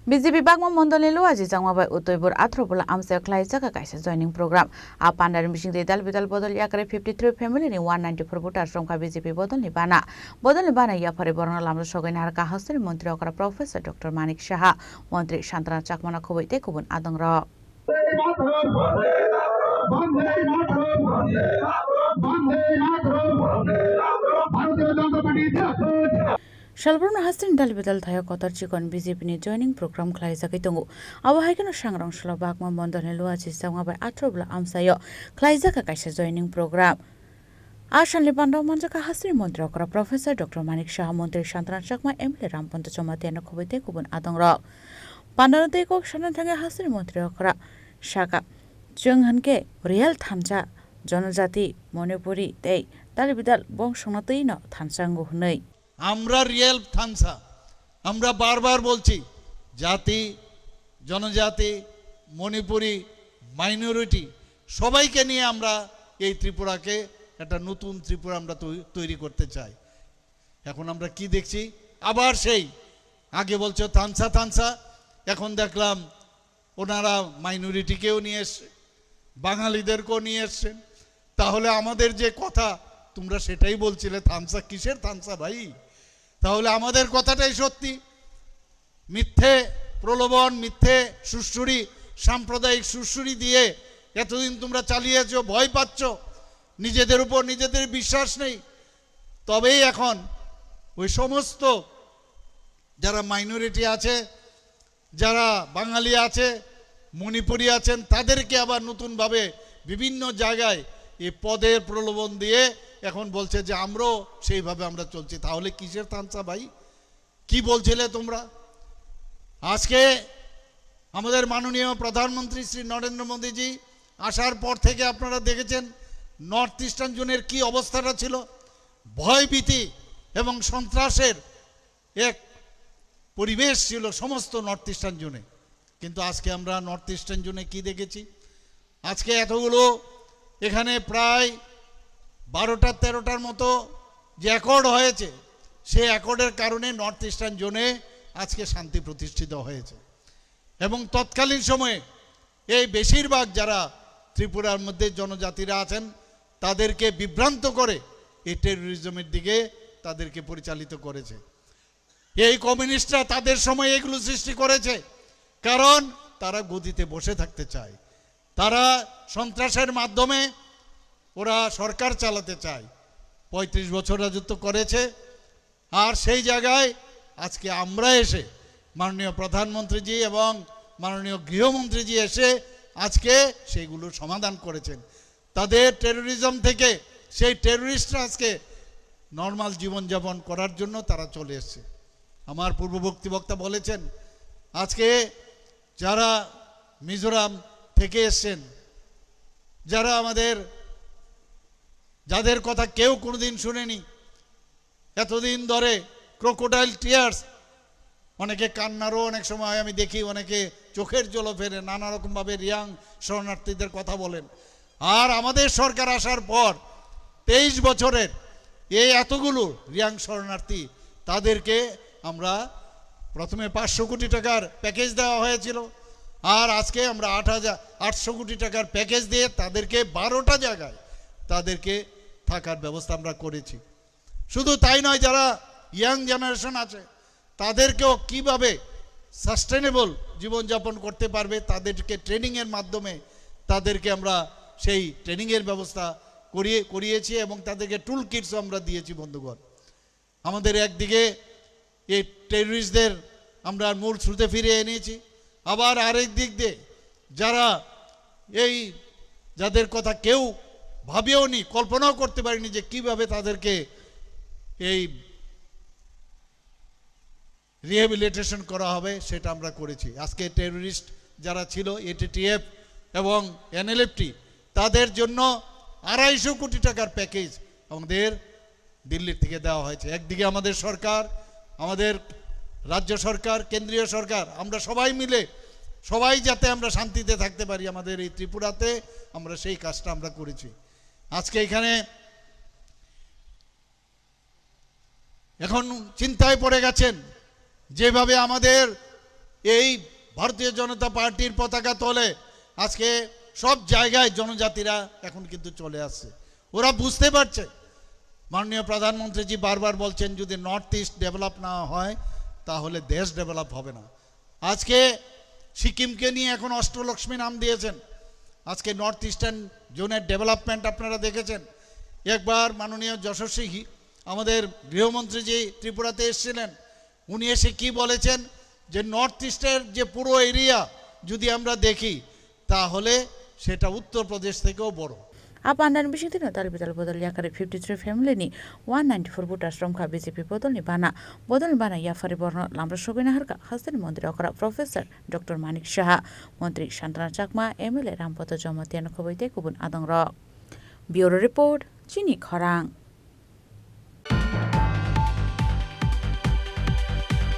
BJP Bagma মন্ডলী লুয়াজি জাংমাবাই Uttarpur আথ্রবলা আমসায় খ্লাইজাকা কাইসা joining programme আ পান্ডার missing দেদাল বিদাল বদল ইয়াকারে 53 family নি 194 ভোটার সংখ্যা বিজেপি বদলনি বানা ইয়াফারে বরনা লামজা সগাইনা আর কাহাসের মন্ত্রী অকরা প্রফেসর ডক্টর মানিক সাহা মন্ত্রী শান্তনা চাকমানা খবইতে কুবুন আদংর Shalburn Hastin Dalbidal Thaya Kotar Chikon BJP joining program Klaizaki Tungu. Our Hagan Shangrang Shalabakma Mondon Luachi Sanga by Atrobla Amsayo, Klaizaka Kaisha joining program. Ashan Libando Manjaka Hasri Montrokra Professor Dr. Manik Shah Montri Shantran Chakma Emily Ramponta Chomati and Kobite Kubun Adongra. Pandanateko Shanatanga Hasri Montriokra Shaka Junghanke, Real Thamja, Jonazati, Monipuri, Day, Dalbidal Bongshonatino, Tansangu Nei. আমরা real থানসা আমরা বারবার বলছি জাতি জনজাতি Manipuri minority সবাইকে নিয়ে আমরা এই ত্রিপুরাকে একটা নতুন ত্রিপুরা আমরা তৈরি করতে চাই এখন আমরা কি দেখছি আবার সেই আগে বলছো থানসা এখন দেখলাম ওনারা মাইনরিটিকেও নিয়ে এসেছে বাঙালিদেরকেও নিয়ে এসেছেন তাহলে আমাদের যে কথা তোমরা সেটাই বলছিলে থানসা কিসের থানসা ভাই তাহলে আমাদের কথাটাই সত্যি মিথ্যে প্রলোভন মিথ্যে সুসুরি সাম্প্রদায়িক সুসুরি দিয়ে এতদিন তোমরা চালিয়েছো ভয় পাচ্ছ নিজেদের উপর নিজেদের বিশ্বাস নেই তবেই এখন ওই সমস্ত যারা মাইনরিটি আছে যারা বাঙালি আছে মণিপুরি আছেন তাদেরকে আবার নতুনভাবে বিভিন্ন জায়গায় এই পদের প্রলোভন দিয়ে এখন বলছে যে আমরাও সেইভাবে আমরা চলছি তাহলে কিসের তানসা ভাই কি বলছিলে তোমরা আজকে আমাদের মাননীয় প্রধানমন্ত্রী শ্রী নরেন্দ্র মোদীজি আসার পর থেকে আপনারা দেখেছেন নর্থ ইস্টার্ন জোনের কি অবস্থাটা ছিল ভয়ভীতি এবং সন্ত্রাসের এক পরিবেশ ছিল সমস্ত নর্থ ইস্টার্ন জোনে কিন্তু আজকে আমরা নর্থ ইস্টার্ন জোনে কি দেখেছি আজকে এতগুলো এখানে প্রায় 12-13টার মতো যে অ্যাকর্ড হয়েছে সেই অ্যাকর্ডের কারণে নর্থ ইস্টার্ন জোনে আজকে শান্তি প্রতিষ্ঠিত হয়েছে এবং তৎকালীন সময়ে এই বেশিরভাগ যারা ত্রিপুরার মধ্যে জনজাতিরা আছেন তাদেরকে বিভ্রান্ত করে এই টেররিজমের দিকে তাদেরকে পরিচালিত করেছে এই কমিউনিস্টরা তাদের সময় এগুলো সৃষ্টি করেছে কারণ তারা গদিতে বসে থাকতে চায় তারা সন্ত্রাসের মাধ্যমে ওরা সরকার চালাতে চায় ৩৫ বছর রাজত্ব করেছে আর সেই জায়গায় আজকে আমরা এসে মাননীয় প্রধানমন্ত্রীজি এবং মাননীয় গৃহমন্ত্রীজি এসে আজকে সেইগুলো সমাধান করেছেন তাদের টেররিজম থেকে সেই টেররিস্টরা আজকে নর্মাল জীবনযাপন করার জন্য তারা চলে এসেছে আমার পূর্ববর্তী বক্তা বলেছেন আজকে যারা মিজোরাম থেকে এসেছেন যারা আমাদের যাদের কথা কেউ কোনোদিন শুনেনি এতদিন ধরে ক্রোকোডাইল টিয়ার্স অনেকে কান্নারও অনেক সময় আমি দেখি অনেকে চোখের জল ফেলে নানা রকমভাবে রিয়াং শরণার্থীদের কথা বলেন আর আমাদের সরকার আসার পর 23 বছরের এই এতগুলো রিয়াং শরণার্থী তাদেরকে আমরা প্রথমে 500 কোটি টাকার প্যাকেজ দেওয়া হয়েছিল আর আজকে আমরা 8,800 কোটি টাকার প্যাকেজ দিয়ে তাদেরকে 12টা জায়গায় তাদেরকে থাকার ব্যবস্থা আমরা করেছি শুধু তাই নয় যারা ইয়াং জেনারেশন আছে তাদেরকেও কিভাবে সাস্টেনেবল জীবনযাপন করতে পারবে তাদেরকে ট্রেনিংয়ের মাধ্যমে তাদেরকে আমরা সেই ট্রেনিংয়ের ব্যবস্থা করিয়েছি এবং তাদেরকে টুল কিটসও আমরা দিয়েছি বন্ধুগণ আমাদের একদিকে এই টেররিস্টদের আমরা মূল স্রোতে ফিরে এনেছি আবার আরেক দিক দিয়ে যারা এই যাদের কথা কেউ ভাবেও নি কল্পনাও করতে পারিনি যে কিভাবে তাদেরকে এই রিহ্যাবিলিটেশন করা হবে সেটা আমরা করেছি আজকে টেররিস্ট যারা ছিল এটিটিএফ এবং এনএলএফটি তাদের জন্য 250 কোটি টাকার প্যাকেজ আমাদের দিল্লির থেকে দেওয়া হয়েছে একদিকে আমাদের সরকার আমাদের রাজ্য সরকার কেন্দ্রীয় সরকার আমরা সবাই মিলে সবাই যাতে আমরা শান্তিতে থাকতে পারি আমাদের এই ত্রিপুরাতে আমরা সেই কাজটা আমরা করেছি আজকে এখানে এখন চিন্তায় পড়ে গেছেন যেভাবে আমাদের এই ভারতীয় জনতা পার্টির পতাকা তলে আজকে সব জায়গায় জনজাতিরা এখন কিন্তু চলে আসছে। ওরা বুঝতে পারছে, মাননীয় প্রধানমন্ত্রীজি বারবার বলছেন যদি নর্থ ইস্ট ডেভেলপ না হয় তাহলে দেশ ডেভেলপ হবে না। আজকে সিকিমকে নিয়ে এখন অষ্টলক্ষ্মী নাম দিয়েছেন। আজকে নর্থ ইস্টার্ন জোনের ডেভেলপমেন্ট আপনারা দেখেছেন। একবার মাননীয় যশস্বী আমাদের গৃহমন্ত্রীজি ত্রিপুরাতে এসেছিলেন, উনি এসে কি বলেছেন যে নর্থ ইস্টের যে পুরো এরিয়া যদি আমরা দেখি তাহলে সেটা উত্তরপ্রদেশ থেকেও বড়। Apandan bising tino talbital bodol yakari 53 family ni 194 voters romkha BJP bodol ni bana yafari borno lamra shobina harka hastin mondri okara Professor Dr. Manik Shaha Mantri Shantana Chakma MLA Rampoto Jomatian khoboite kubun adang ro Bureau Report Chini Khorang